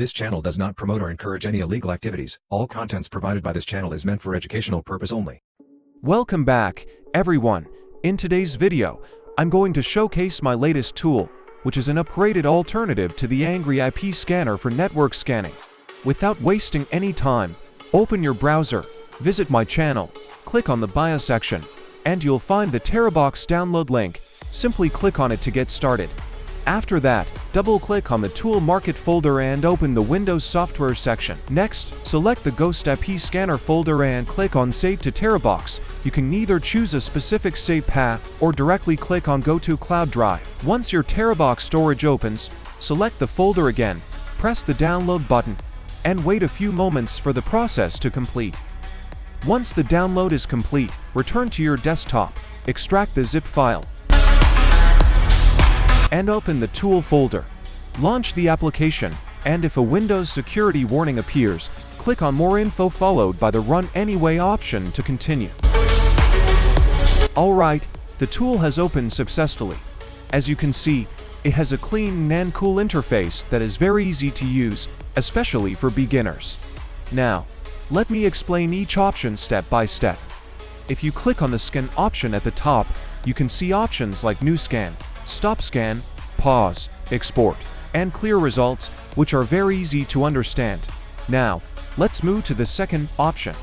This channel does not promote or encourage any illegal activities. All contents provided by this channel is meant for educational purpose only. Welcome back, everyone. In today's video, I'm going to showcase my latest tool, which is an upgraded alternative to the Angry IP scanner for network scanning. Without wasting any time, open your browser, visit my channel, click on the bio section, and you'll find the TeraBox download link. Simply click on it to get started. After that, double-click on the Tool Market folder and open the Windows Software section. Next, select the Ghost IP Scanner folder and click on Save to TeraBox. You can either choose a specific save path or directly click on Go to Cloud Drive. Once your TeraBox storage opens, select the folder again, press the Download button, and wait a few moments for the process to complete. Once the download is complete, return to your desktop, extract the zip file, and open the tool folder. Launch the application, and if a Windows security warning appears, click on More Info followed by the Run Anyway option to continue. Alright, the tool has opened successfully. As you can see, it has a clean and cool interface that is very easy to use, especially for beginners. Now, let me explain each option step by step. If you click on the Scan option at the top, you can see options like New Scan, Stop Scan, Pause, Export, and Clear results, which are very easy to understand. Now, let's move to the second option.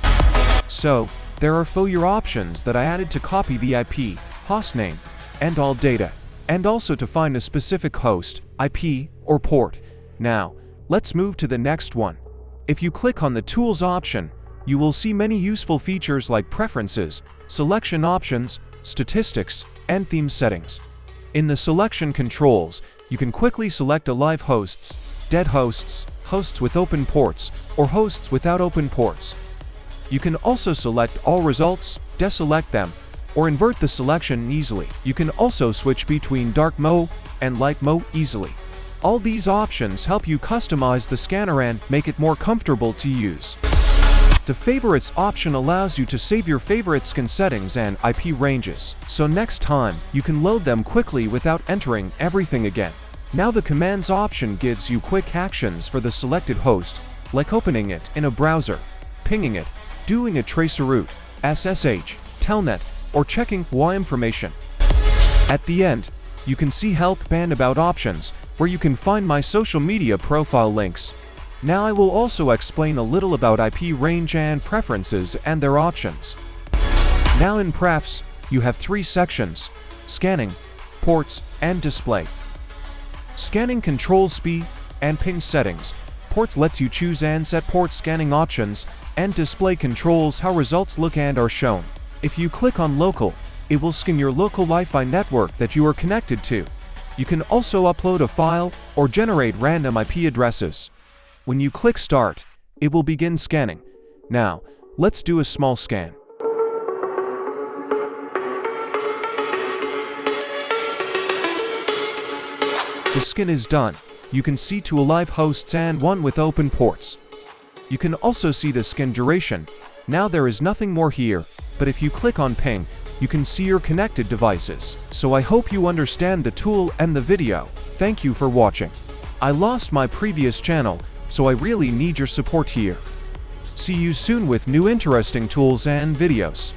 So, there are 4 options that I added to copy the IP, hostname, and all data, and also to find a specific host, IP, or port. Now, let's move to the next one. If you click on the Tools option, you will see many useful features like Preferences, Selection options, Statistics, and Theme settings. In the selection controls, you can quickly select alive hosts, dead hosts, hosts with open ports, or hosts without open ports. You can also select all results, deselect them, or invert the selection easily. You can also switch between dark mode and light mode easily. All these options help you customize the scanner and make it more comfortable to use. The Favorites option allows you to save your favorite scan settings and IP ranges, so next time you can load them quickly without entering everything again. Now the Commands option gives you quick actions for the selected host, like opening it in a browser, pinging it, doing a traceroute, SSH, Telnet, or checking WA information. At the end, you can see Help and About options, where you can find my social media profile links. Now I will also explain a little about IP range and preferences and their options. Now in Prefs, you have 3 sections: Scanning, Ports, and Display. Scanning controls speed and ping settings. Ports lets you choose and set port scanning options, and Display controls how results look and are shown. If you click on Local, it will scan your local Wi-Fi network that you are connected to. You can also upload a file or generate random IP addresses. When you click Start, it will begin scanning. Now, let's do a small scan. The scan is done. You can see 2 alive hosts and 1 with open ports. You can also see the scan duration. Now there is nothing more here, but if you click on Ping, you can see your connected devices. So I hope you understand the tool and the video. Thank you for watching. I lost my previous channel, so I really need your support here. See you soon with new interesting tools and videos.